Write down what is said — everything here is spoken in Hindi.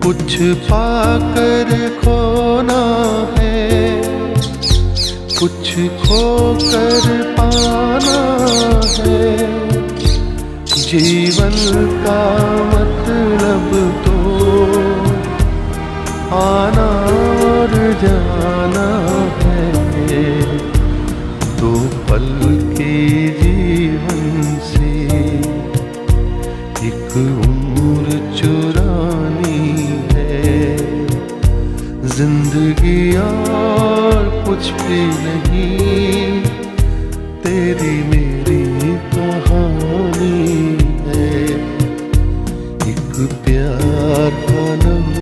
कुछ पाकर खोना है, कुछ खोकर पाना है। जीवन का मतलब तो आना और जाना है। दो पल के जीवन से एक उम्र चुरानी है। जिंदगी और कुछ भी नहीं, तेरी